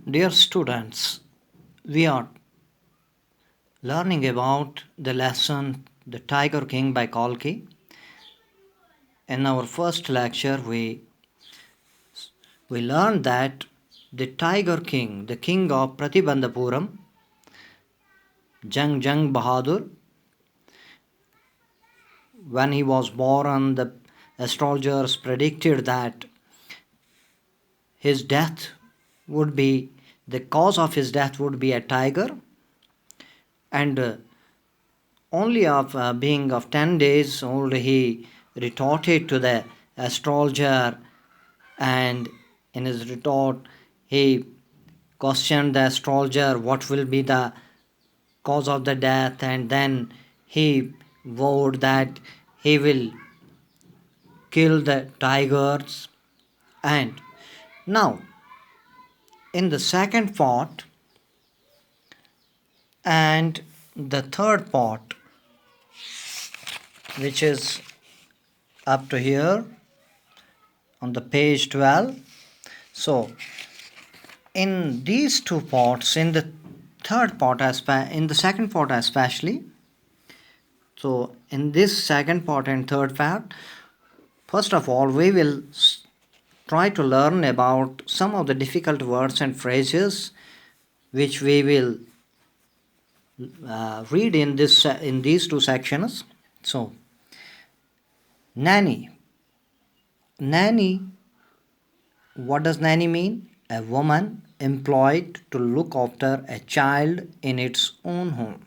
Dear students, we are learning about the lesson The Tiger King by Kalki. In our first lecture, we learned that the Tiger King, the king of Pratibandhapuram, Jang Bahadur, when he was born, the astrologers predicted that his death would be the cause of his death would be a tiger, and only of being of 10 days old he retorted to the astrologer, and in his retort he questioned the astrologer what will be the cause of the death, and then he vowed that he will kill the tigers. And now in the second part and the third part, which is up to here on the page 12. So in these two parts, in the in the second part especially, so in this second part and third part, first of all we will try to learn about some of the difficult words and phrases which we will read in these two sections. So nanny. What does nanny mean? A woman employed to look after a child in its own home.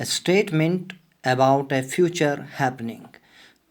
a statement about a future happening.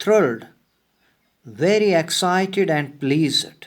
thrilled, very excited and pleased.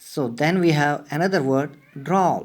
so then we have another word, drawl.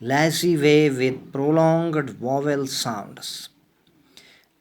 lazy way with prolonged vowel sounds.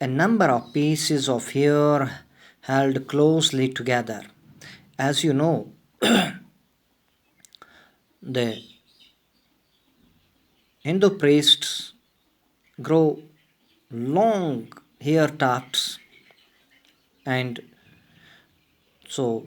a number of pieces of hair held closely together. As you know, the Hindu priests grow long hair tufts, and so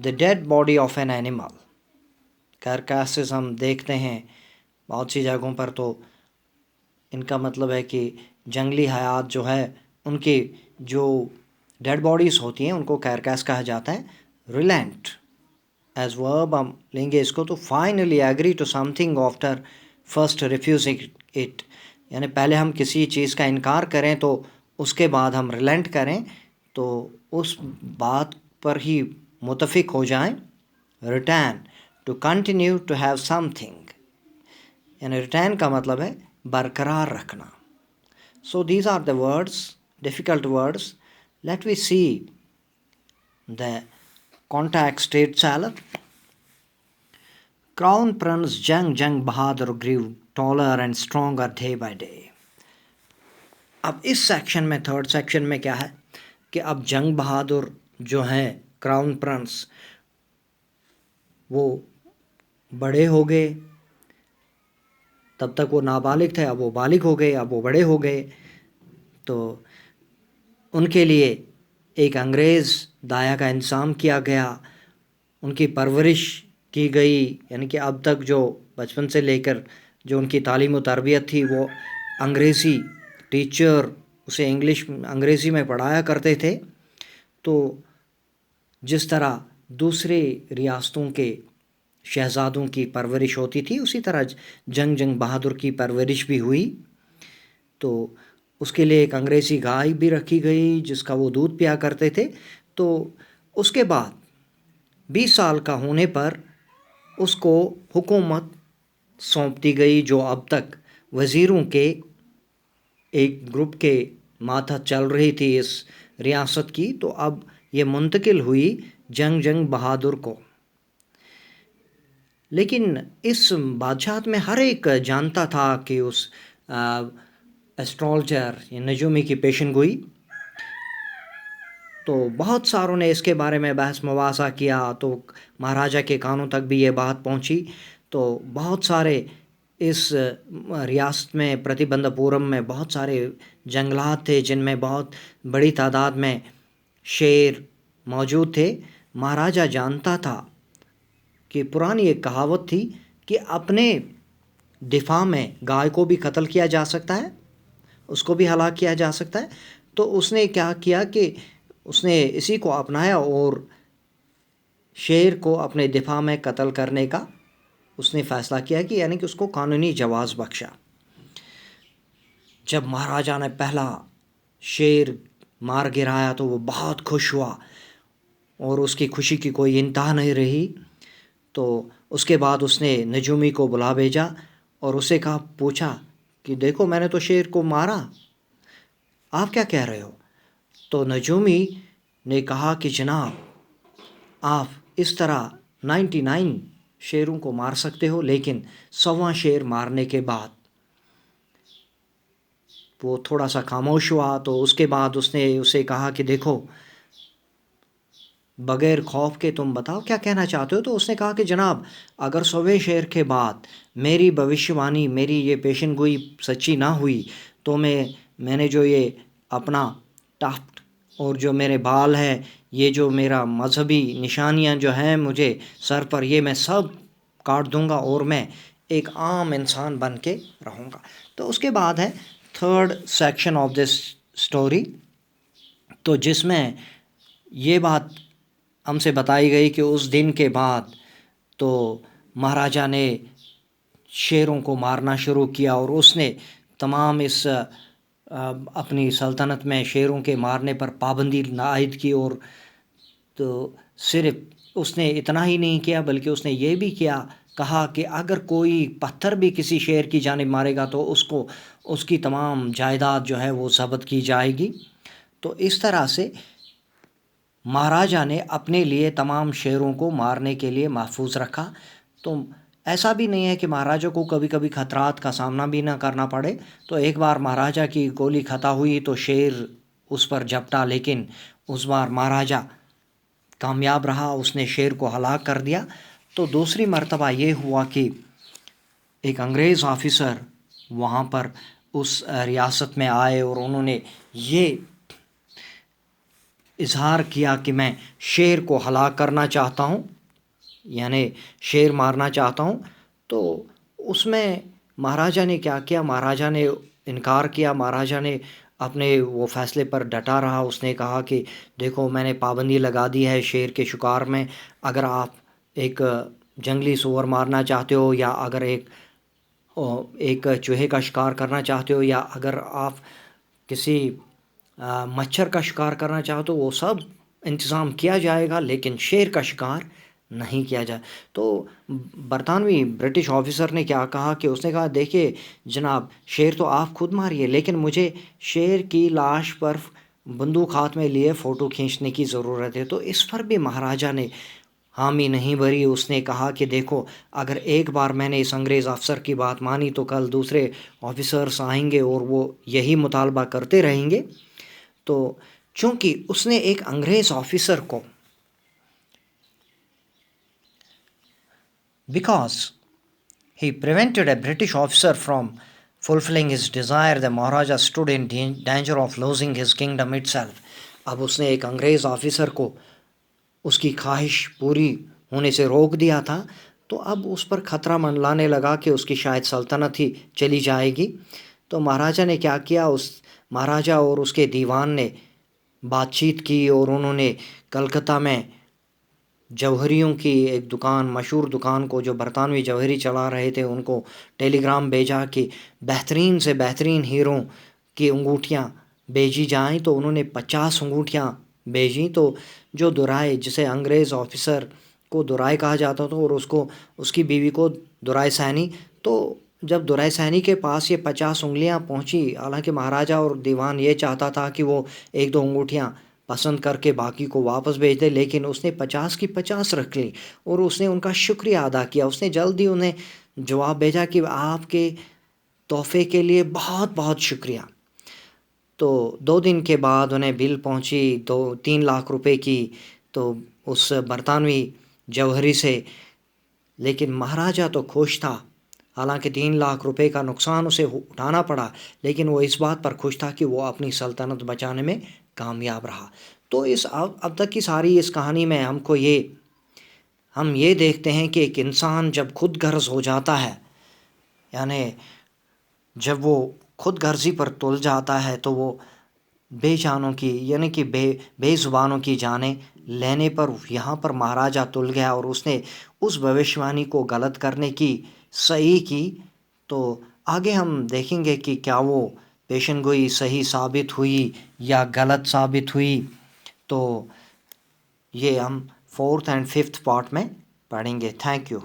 the dead body of an animal. carcasses ہم دیکھتے ہیں بہت سی جگہوں پر، تو ان کا مطلب ہے کہ جنگلی حیات جو ہے ان کی جو ڈیڈ باڈیز ہوتی ہیں ان کو کیرکیس کہا جاتا ہے. ریلینٹ ایز ورب ہم لیں گے اس کو، تو finally agree to something after first refusing it, یعنی پہلے ہم کسی چیز کا انکار کریں تو اس کے بعد ہم ریلینٹ کریں تو اس بات پر ہی متفق ہو جائیں. Retain to continue to have something, یعنی ریٹین کا مطلب ہے برقرار رکھنا. So these are the words, difficult words. Let we see the context itself. Crown Prince Jang Bahadur grew taller and stronger day by day. اب اس section میں، third section میں کیا ہے کہ اب جنگ بہادر جو ہیں کراؤن پرنس وہ بڑے ہو گئے. تب تک وہ نابالغ تھے، اب وہ بالغ ہو گئے، اب وہ بڑے ہو گئے. تو ان کے لیے ایک انگریز دایا کا انتظام کیا گیا، ان کی پرورش کی گئی، یعنی کہ اب تک جو بچپن سے لے کر جو ان کی تعلیم و تربیت تھی وہ انگریزی ٹیچر اسے انگریزی میں پڑھایا کرتے تھے. تو جس طرح دوسرے ریاستوں کے شہزادوں کی پرورش ہوتی تھی اسی طرح جنگ بہادر کی پرورش بھی ہوئی. تو اس کے لیے ایک انگریزی گائے بھی رکھی گئی جس کا وہ دودھ پیا کرتے تھے. تو اس کے بعد 20 سال کا ہونے پر اس کو حکومت سونپ دی گئی جو اب تک وزیروں کے ایک گروپ کے ماتحت چل رہی تھی اس ریاست کی. تو اب یہ منتقل ہوئی جنگ بہادر کو. لیکن اس بادشاہت میں ہر ایک جانتا تھا کہ اس ایسٹرالوجر یا نجومی کی پیشن گوئی. تو بہت ساروں نے اس کے بارے میں بحث مباحثہ کیا، تو مہاراجا کے کانوں تک بھی یہ بات پہنچی. تو بہت سارے اس ریاست میں پرتیبندھا پورم میں بہت سارے جنگلات تھے جن میں بہت بڑی تعداد میں شیر موجود تھے. مہاراجا جانتا تھا کہ پرانی ایک کہاوت تھی کہ اپنے دفاع میں گائے کو بھی قتل کیا جا سکتا ہے، اس کو بھی ہلاک کیا جا سکتا ہے. تو اس نے کیا کیا کہ اس نے اسی کو اپنایا اور شیر کو اپنے دفاع میں قتل کرنے کا اس نے فیصلہ کیا کہ یعنی کہ اس کو قانونی جواز بخشا. جب مہاراجا نے پہلا شیر مار گرایا تو وہ بہت خوش ہوا اور اس کی خوشی کی کوئی انتہا نہیں رہی. تو اس کے بعد اس نے نجومی کو بلا بھیجا اور اسے پوچھا کہ دیکھو میں نے تو شیر کو مارا، آپ کیا کہہ رہے ہو؟ تو نجومی نے کہا کہ جناب آپ اس طرح 99 شیروں کو مار سکتے ہو، لیکن 100واں شیر مارنے کے بعد وہ تھوڑا سا خاموش ہوا. تو اس کے بعد اس نے اسے کہا کہ دیکھو بغیر خوف کے تم بتاؤ کیا کہنا چاہتے ہو. تو اس نے کہا کہ جناب اگر 100ویں شیر کے بعد میری بھوشیوانی، میری یہ پیشن گوئی سچی نہ ہوئی تو میں نے جو یہ اپنا ٹافٹ اور جو میرے بال ہیں، یہ جو میرا مذہبی نشانیاں جو ہیں مجھے سر پر، یہ میں سب کاٹ دوں گا اور میں ایک عام انسان بن کے رہوں گا. تو اس کے بعد ہے third section of this story, تو جس میں یہ بات ہم سے بتائی گئی کہ اس دن کے بعد تو مہاراجا نے شیروں کو مارنا شروع کیا اور اس نے تمام اس اپنی سلطنت میں شیروں کے مارنے پر پابندی عائد کی. اور تو صرف اس نے اتنا ہی نہیں کیا بلکہ اس نے یہ بھی کہا کہ اگر کوئی پتھر بھی کسی شیر کی جانب مارے گا تو اس کی تمام جائیداد جو ہے وہ ضبط کی جائے گی. تو اس طرح سے مہاراجا نے اپنے لیے تمام شیروں کو مارنے کے لیے محفوظ رکھا. تو ایسا بھی نہیں ہے کہ مہاراجا کو کبھی کبھی خطرات کا سامنا بھی نہ کرنا پڑے. تو ایک بار مہاراجا کی گولی خطا ہوئی تو شیر اس پر جھپٹا، لیکن اس بار مہاراجا کامیاب رہا، اس نے شیر کو ہلاک کر دیا. تو دوسری مرتبہ یہ ہوا کہ ایک انگریز آفیسر وہاں پر اس ریاست میں آئے اور انہوں نے یہ اظہار کیا کہ میں شیر کو ہلاک کرنا چاہتا ہوں، یعنی شیر مارنا چاہتا ہوں، تو اس میں مہاراجا نے کیا کیا؟ مہاراجا نے انکار کیا، مہاراجا نے اپنے وہ فیصلے پر ڈٹا رہا. اس نے کہا کہ دیکھو میں نے پابندی لگا دی ہے شیر کے شکار میں، اگر آپ ایک جنگلی سور مارنا چاہتے ہو، یا اگر ایک چوہے کا شکار کرنا چاہتے ہو، یا اگر آپ کسی مچھر کا شکار کرنا چاہو تو وہ سب انتظام کیا جائے گا، لیکن شیر کا شکار نہیں کیا جائے. تو برطانوی برٹش آفیسر نے کیا کہا کہ اس نے کہا دیکھیے جناب، شیر تو آپ خود ماریے، لیکن مجھے شیر کی لاش پر بندوق ہاتھ میں لیے فوٹو کھینچنے کی ضرورت ہے. تو اس پر بھی مہاراجا نے حامی نہیں بھری. اس نے کہا کہ دیکھو اگر ایک بار میں نے اس انگریز افسر کی بات مانی تو کل دوسرے آفیسرس آئیں گے اور وہ یہی مطالبہ کرتے رہیں گے. تو چونکہ اس نے ایک انگریز آفیسر کو because he prevented a British officer from fulfilling his desire, the Maharaja stood in danger of losing his kingdom itself. اب اس نے ایک انگریز آفیسر کو اس کی خواہش پوری ہونے سے روک دیا تھا، تو اب اس پر خطرہ منڈلانے لگا کہ اس کی شاید سلطنت ہی چلی جائے گی. تو مہاراجا نے کیا کیا؟ اس مہاراجا اور اس کے دیوان نے بات چیت کی، اور انہوں نے کلکتہ میں جوہریوں کی ایک دکان، مشہور دکان کو جو برطانوی جوہری چلا رہے تھے، ان کو ٹیلی گرام بھیجا کہ بہترین سے بہترین ہیروں کی انگوٹھیاں بھیجی جائیں. تو انہوں نے 50 انگوٹھیاں بھیجیں. تو جو دورائے، جسے انگریز آفیسر کو دورائے کہا جاتا تھا، اور اس کی بیوی کو دورائے سینی، تو جب دورائے سینی کے پاس یہ 50 انگلیاں پہنچی، حالانکہ مہاراجا اور دیوان یہ چاہتا تھا کہ وہ 1-2 انگوٹھیاں پسند کر کے باقی کو واپس بھیج دے، لیکن اس نے 50 کی 50 رکھ لی اور اس نے ان کا شکریہ ادا کیا. اس نے جلدی انہیں جواب بھیجا کہ آپ کے تحفے کے لیے بہت بہت شکریہ. تو 2 دن کے بعد انہیں بل پہنچی 3 لاکھ روپے کی، تو اس برطانوی جوہری سے. لیکن مہاراجا تو خوش تھا، حالانکہ 3 لاکھ روپے کا نقصان اسے اٹھانا پڑا، لیکن وہ اس بات پر خوش تھا کہ وہ اپنی سلطنت بچانے میں کامیاب رہا. تو اب تک کی ساری اس کہانی میں ہم یہ دیکھتے ہیں کہ ایک انسان جب خود غرض ہو جاتا ہے، یعنی جب وہ خود غرضی پر تل جاتا ہے، تو وہ بے جانوں کی، یعنی کہ بے زبانوں کی جانیں لینے پر یہاں پر مہاراجا تل گیا، اور اس نے اس بھوشوانی کو غلط کرنے کی صحیح کی. تو آگے ہم دیکھیں گے کہ کیا وہ پیشن گوئی صحیح ثابت ہوئی یا غلط ثابت ہوئی. تو یہ ہم 4th and 5th پارٹ میں پڑھیں گے. Thank you.